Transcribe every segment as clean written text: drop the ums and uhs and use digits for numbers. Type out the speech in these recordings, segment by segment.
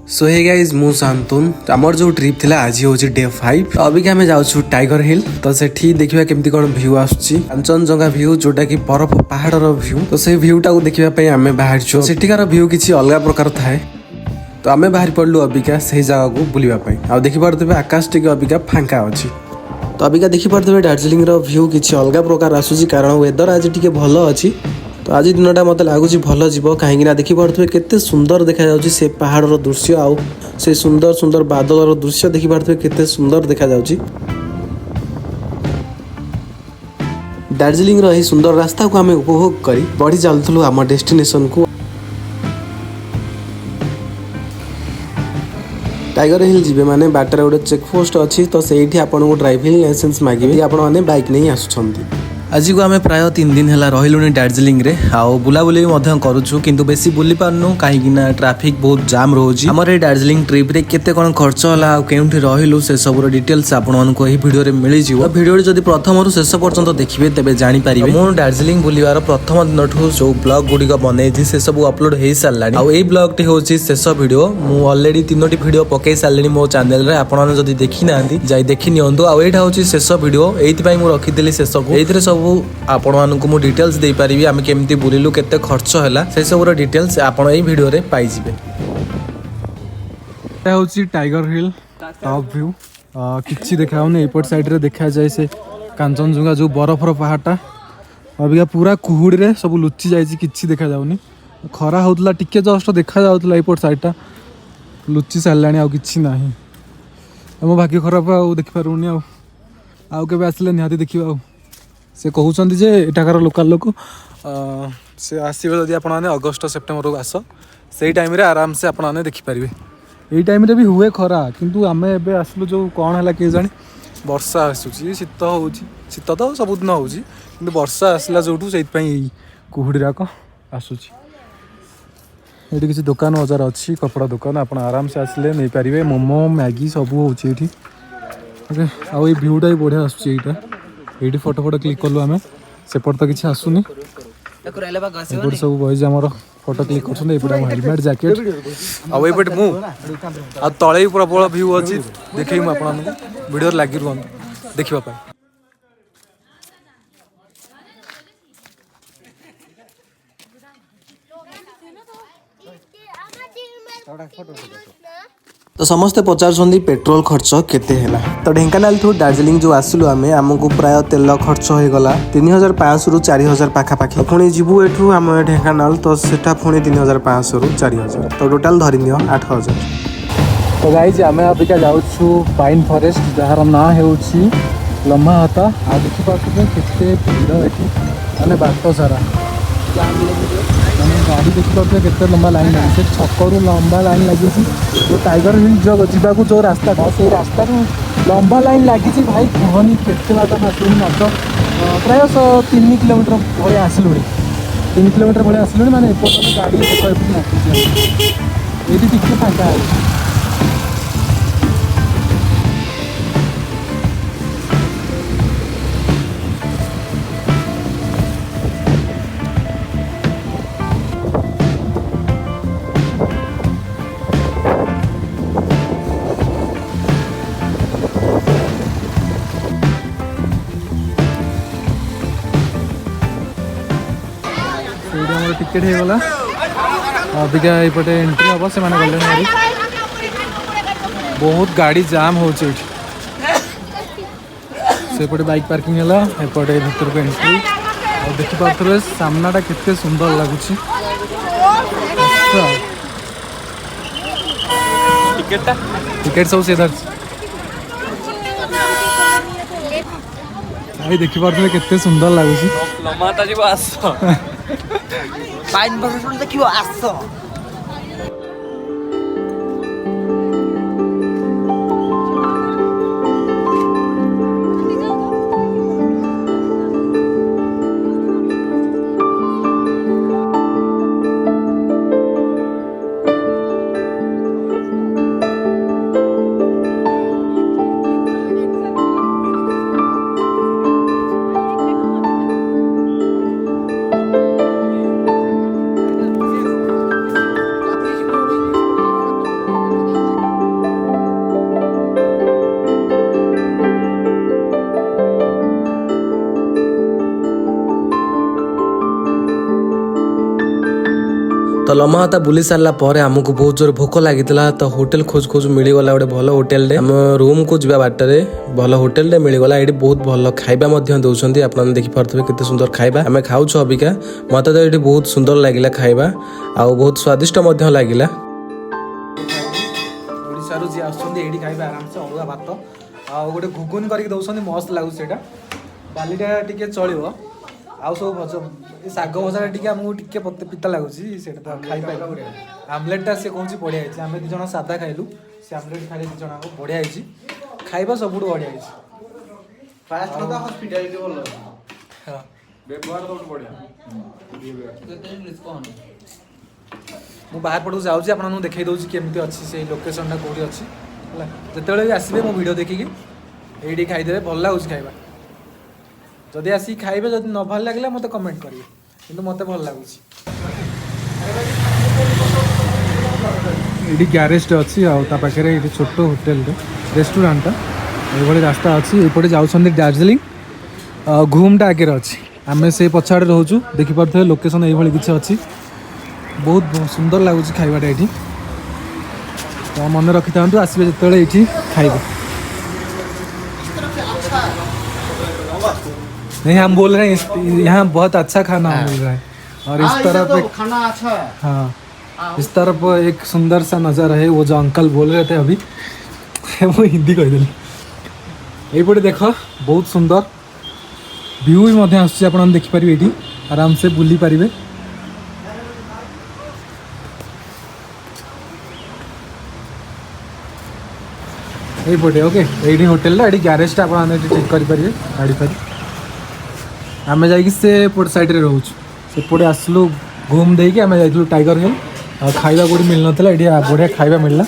सो hey guys मु शांतुन आमर जो ट्रिप थिला आज होची डे 5 तो अभी आमे जाउछु टाइगर हिल तो सेठी देखिबा केमती कोन व्यू आछी कांचनजंगा व्यू जोटा कि बरफ पहाड़ व्यू तो से व्यू टाको देखिबा पई आमे बाहर छु सेठीकार व्यू किछि अलगा प्रकार थाए तो आमे बाहर पड़लु अबिका से जगह को बुलिबा पई आ देखि पारतबे आकाश टिके अबिका फांका अछि तो अबिका देखि पारतबे दार्जिलिंग रो व्यू किछि अलगा प्रकार आसुची कारण वेदर आज टिके भलो अछि तो आज दिनटा मत लगुच भल जीव कहीं देखी पारे केते सुंदर देखा जाउछि से पहाड़ रो दृश्य आउ से सुंदर सुंदर बादल रो दृश्य देखी पारे केते सुंदर देखा जाउछि। दार्जिलिंग रो एही सुंदर रास्ता को हमें उपभोग करी बढ़ी चलथलु आम डेस्टिनेशन को। टाइगर हिल जीवे माने बाटर गोटे चेक पोस्ट अच्छी तो सेठी आपन को ड्राइविंग लाइसेंस मागिबे आपण माने बाइक नहीं आसुछंती। आज को आम प्राय 3 दिन है रही दार्जिलिंग रे आउ बुलाबुली करूँ किंतु बेसी बुली पारनु कहीं ट्राफिक बहुत जाम रोची आमर ये दार्जिलिंग ट्रिप रे केते कोन खर्च होला केउठी रहिलु से सब डिटेल्स आपण मानको एही वीडियो रे मिली जिवो। वीडियो जदि प्रथम रु शेष पर्यंत देखिबे तबे जानि पारिबे मो दार्जिलिंग बुलिवार प्रथम दिन ठू जो ब्लॉग गुडी को बनेछि से सब अपलोड हे सारलानी आउ एही ब्लॉग टी होछि शेष वीडियो मु ऑलरेडी 3टी वीडियो पके सारलेनी मो चैनल रे आपण माने जदि देखि नांती जाई देखि नियंतु आउ एटा होछि शेष वीडियो एथि पई मु रखिदेली शेष को एथिरे सब आपण मानकु मु डिटेल्स दे पारिबी आमे केमती बुलिलु केते खर्च हैला से सब रो डिटेल्स आपण एही वीडियो रे पाई जिवे। ए होची टाइगर हिल टॉप व्यू किछि देखाउनी एपट साइड रे देखा जाय से कांचनजंगा जो बरफ रो पहाड़टा अबिका पूरा कुहुडी रे सब लुचि जायछि किछि देखा जाउनी खरा होतला टिके जस्ट देखा जाउतला एपट साइडटा लुचि सारलानी आ किछि नाही हम भाग्य खराब आ देखि पारुनी आ केबे आसले निहाती देखिबा आ से कहते जे एठाकार लोकल लोक से आसवे जदि आपने अगस्ट सेप्टेम्बर आस से टाइम आराम से आपने देखिपारे यही टाइम भी हुए खरा किंतु आम एबे आसलु जो कौन है किए जाने वर्षा आसूची शीत हो शीत तो सबुदिन हो वर्षा आसला जो से कुहुड़ीराक आसूची ये किसी दुकान बजार अच्छी कपड़ा दुकान आप आराम से आसले नहीं पारे मोमो मैगी सब होची ओके आउ ये व्यूटा भी बढ़िया आसूची ये फोटो फोटो क्लिक कलु आम सेपट तो किसी आसुनी सब बॉयज आमर फोटो क्लिक कर हेलमेट जैकेट आउट मु तले प्रबल व्यू अच्छी देखे वीडियो लगी रुहतु देखा तो समस्ते पचार पेट्रोल खर्च केते हैला तो ढेंकानाल ठू दार्जिलिंग जो आसलु आमे हमको प्राय तेल खर्च हो गला 3500 रु 4000 पाखा पाखी पुणी जीवु एठू आम ढेंकानाल तो सेटा पुणी 3500 रु 4000 तो टोटाल धरि नियो 8000। तो गाइज आम अबिका जाउछु पाइन फॉरेस्ट जार ना हेउछि लम्मा हाता आ देखि पाछे केते भीड़ एठी माने बाटो सारा गाड़ी देखी पारे केते लंबा लाइन लगे छकरू लंबा लाइन लगी जो टाइगर हिल जावाक जो रास्ता था से रास्ता लंबा लाइन लगी भाई कहनी केते बाट आसलुनी मात्र प्राय 3 किलोमीटर भाई आसलुनी 3 किलोमीटर भाई आसलुनी माने एपट गाड़ी ये टिके फांका है। टिकेट होगा अबिका ये एंट्री हम से गले बहुत गाड़ी जाम हो सेपटे बाइक पार्किंग है एपटे भीतर को एंट्री और देखी पारे सामनाटा केते सुंदर लगुच टिकेट सब से देखी पारे केते सुंदर लगुच पाइन बस देखियो आस तो लम्हाता बुली सारा पर आमको बहुत जोर भोक लगी तो होटेल खोज खोज मिलगला गोटे भल होटेल आम रूम को जा बाटर भल होटेल मिलगला ये बहुत भल खाଇବା दौरान आप देखिपे केते सुंदर खाଇବା आम खाऊ अबिका मत तो ये बहुत सुंदर लगे खाଇବା आ बहुत स्वादिष्ट लगे ओडिशारू जी आसुछन्ती एडी खाइबा आराम से अरुआ भात आ गोटे घुगुन करके दउछन्ती मस्त लागुछ सेटा डालीटा टिके चलिबो आ सब भज ए साग भजा टिके हमहु टिके पिता लागुछ सेटा तो खाइ पाइ आमलेटटा से कहूँ बढ़िया है आम दु जन सादा खाइलु से आमलेट खाइले दु जन बढ़िया है खाइबा सबुठ बढ़िया है फास्ट तो हॉस्पिटैलिटी बोल हां व्यवहार तो बढ़िया मु बाहर पटू जाऊँगी आपको देखई दूसरी केमती अच्छी से लोकेशनटा कौटी अच्छी है जिते भी आसबे मो वीडियो देखिकी ये खाईदे भल लगुच खाଇବା जदि आसिक खाइबे जदि न भल लगे मत कमेंट करेंगे किंतु मत भल लगुच ये ग्यारेज अच्छी आखिर ये छोट होटेल रेस्टोरेंट ये रास्ता अच्छी ये जाऊँ दार्जिलिंग घूमटा आगे अच्छी आम से पछाड़े रोचु देखिपे लोकेशन ये किसी अच्छी बहुत सुंदर लगुच खाइबाटा ये तो मन रखी था आसबे जो ये खाइबे नहीं हम बोल रहे हैं यहाँ बहुत अच्छा खाना मिल रहा है और इस तरफ एक खाना अच्छा है। हाँ इस तरफ एक सुंदर सा नज़ारा है वो जो अंकल बोल रहे थे अभी वो हिंदी कहीदेली ये देख बहुत सुंदर व्यू भी आप देखिपारे ये आराम से बुली पारे ये ओके ये होटेल ये ग्यारेज आप ठीक करेंगे गाड़ी फाड़ी आम जापट सैड्रे रोच सेपटे आसलु घूम देकी आम जा टाइगर हिल आ खाଇବା कौटी मिल ना ये बढ़िया खाଇବା मिलला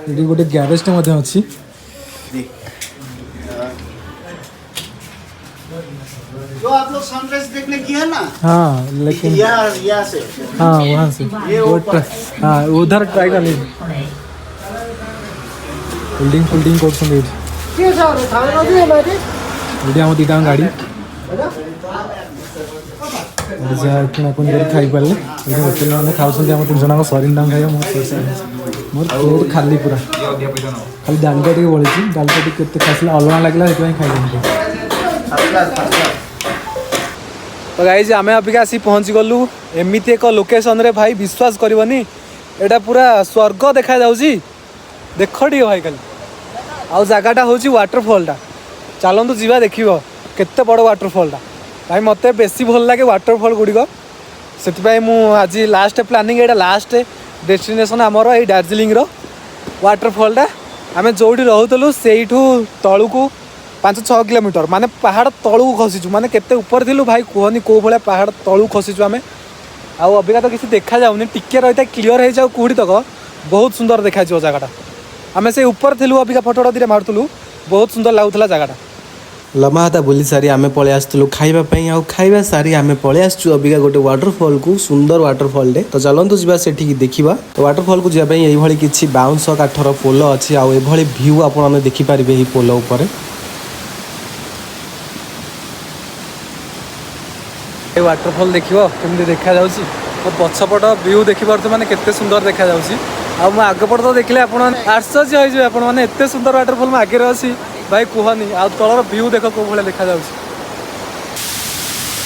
ये गोटे ग्यारेज अच्छी जो आप लोग सनराइज देखने की है ना हाँ लेकिन यहाँ से हाँ वहाँ से हाँ उधर ट्राई कर बिल्डिंग फिल्डिंग कर आम दीटा गाड़ी किणाकुणी खाई पारे ये होटेल मैंने खाऊँ आम तीन जन सरीन टाइम खाइबा मोर प्लेट खाली पूरा खाली डालटा टे बड़ी डालटा टे खाइला अलना लगे से खाई तो गाइज आम अबिका आसी पहुँची गलु एमती एक लोकेशन रे भाई विश्वास करनी एटा पूरा स्वर्ग देखा जाऊँगी देख टे भाई खाली आउ जगटा हूँ वाटरफॉलटा चलतु जा देख केते बड़ वाटरफॉलटा भाई मत बेसी भल लगे वाटरफॉल गुड़िक से आज लास्ट प्लानिंग एटा लास्ट डेस्टिनेशन आमर ये दार्जिलिंग वाटरफॉलटा आम जो रोलु से तलू 5-6 किलोमीटर माने पहाड़ तलू खसीचु माने केते ऊपर थिलु भाई कहनी को भाया पहाड़ तलू खसीचु आम आउ अबिका तो किसी देखा जाऊनी टिके रही क्लीयर हो जाऊ कूड़ी तक बहुत सुंदर देखा जगटा आम से ऊपर थिलु अबिका फोटो दी मारुलु बहुत सुंदर लगुला जगटा लम्हाता बुली सारी आम पलि आसलु खाइबापी आउ खाइबा सारी आम पलि आसचु अबिका गोटे वाटरफॉल को सुंदर वाटरफॉल टे तो चलतु जा सेठी देखा तो वाटरफॉल को जावाई ये किसी बाउंस काठर पोल अच्छी आउ ये भ्यू आप देखिपारे ये पोल उपर वाटरफॉल देखो केमती देखा जाउछि तो पछपट व्यू देखिपारे माने केते सुंदर देखा जाउछि आ मो आगपट तो देखले आपण आश्चर्य हो आपण माने एते सुंदर वाटरफॉल आगे अछि भाई कहनी आ तलर व्यू देख को भले देखा जाउछि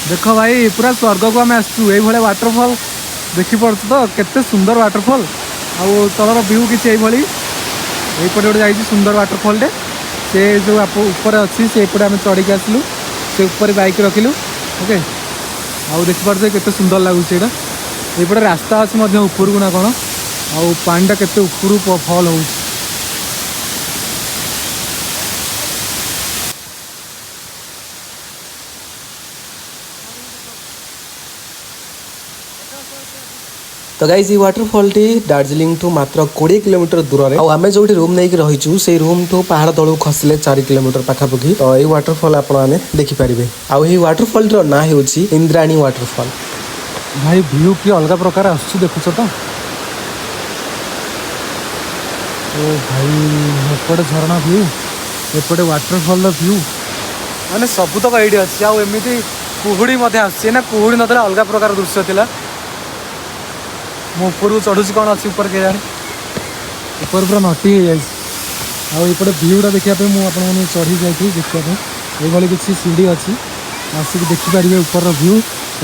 देख भाई पूरा स्वर्ग को आम आसचु ये वाटरफॉल देखी पड़छ तो केते सुंदर वाटरफॉल आउ तलर व्यू किसी यहीपटे गोटे जाइए सुंदर वाटरफॉल टे से जो आप ऊपर अच्छी से एपटे आम चढ़ी आसलु से ऊपर बाइक रखिलु ओके आउ देखिपारे केते सुंदर लगुच ये रास्ता अच्छी उपरकू ना कौन आउ पानीटा केते उपरू फल हो तो गाइज ये वाटरफॉल टी दार्जिलिंग ठू मात्र 20 किलोमीटर दूर में आम जो रूम नहीं रहीचु से रूम ठू पहाड़ तलू खसले 4 किलोमीटर पाखापाखि तो ये वाटरफॉल आपने देखिपारे आउ ये वाटरफॉल ना हो इंद्राणी वाटरफॉल भाई व्यू की अलग प्रकार आसुच देखुच तो ओ भाई एपटे झरणा व्यू एपटे वाटरफॉल व्यू माने सब तक ये अच्छी आमती କୁହୁଡ଼ି ମଧ୍ୟ ଆସୁଛି ନା କୁହୁଡ଼ି ନଥିଲା ଅଲଗା ପ୍ରକାର ଦୃଶ୍ୟ ଥିଲା। ମୁଁ ଉପରକୁ ଚଢ଼ୁଛି କ'ଣ ଅଛି ଉପରେ କେଜାଣି ଉପରେ ପୁରା ନଟି ହେଇଯାଇଛି। ଆଉ ଏପଟେ ଭିୟୁଟା ଦେଖିବା ପାଇଁ ମୁଁ ଆପଣମାନଙ୍କୁ ଚଢ଼ି ଯାଇଥିଲି ଦେଖିବା ପାଇଁ ଏଇଭଳି କିଛି ସିଡ଼ି ଅଛି ଆସିକି ଦେଖିପାରିବେ ଉପରର ଭ୍ୟୁ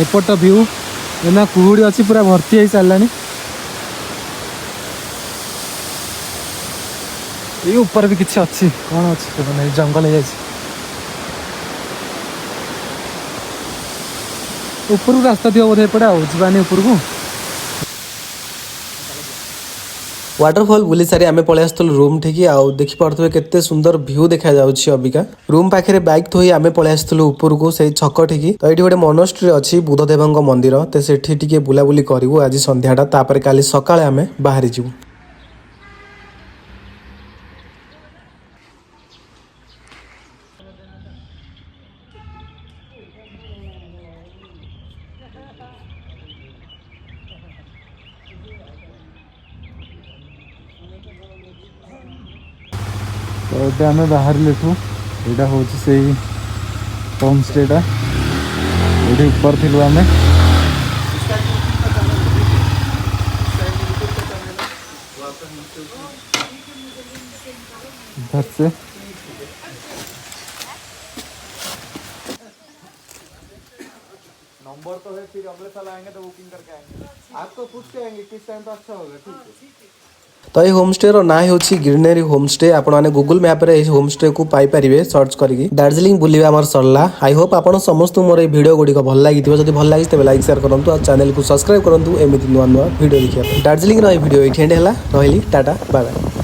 ଏପଟ ଭ୍ୟୁ ଏନା କୁହୁଡ଼ି ଅଛି ପୁରା ଭର୍ତ୍ତି ହେଇ ସାରିଲାଣି। ଏଇ ଉପରେ ବି କିଛି ଅଛି କ'ଣ ଅଛି ମାନେ ଜଙ୍ଗଲ ହେଇଯାଇଛି ଉପରକୁ ରାସ୍ତା ଥିବ ବୋଧେ ଏପଟେ ଆଉ ଯିବାନି ଉପରକୁ। वाटरफॉल बुली सारी आम पलि आसलु रूम ठिकी आउ देखिपे केते सुंदर व्यू देखा जाउछि। अबिका रूम पाखे बाइक थोई आम पलि आसलु उपरको से छक ठिकी। तो ये गोटे मोनास्ट्री अच्छी बुद्धदेव मंदिर तो सेठी टिके बुलाबुली करूँ आज संध्याटा तापर काली सकाळे आम बाहरी जीवु। तो ये आम बाहर यहाँ हूँ से होम स्टेटा ये ऊपर थिलु आम इधर से नंबर तो है फिर अगले साल आएंगे तो बुकिंग करके आएंगे। आपको पूछ के आएंगे किस टाइम तो अच्छा होगा। ठीक है। तो ये होम स्टे ना हूँ ग्रीनरी होम स्टे आपने गूगल मैप रे होम स्टे को पाइपर सर्च करके दार्जिलिंग बुलवा आम सरला। आई होप आप समस्त मोर वीडियो गुड़िक भल लगी जब भल लगी तेज लाइक शेयर करूँ और चैनल को सब्सक्राइब करूँ एमती नुआ नुआ वीडियो देखिए। दार्जिलिंग वीडियो ये रही टाटा बाय बाय।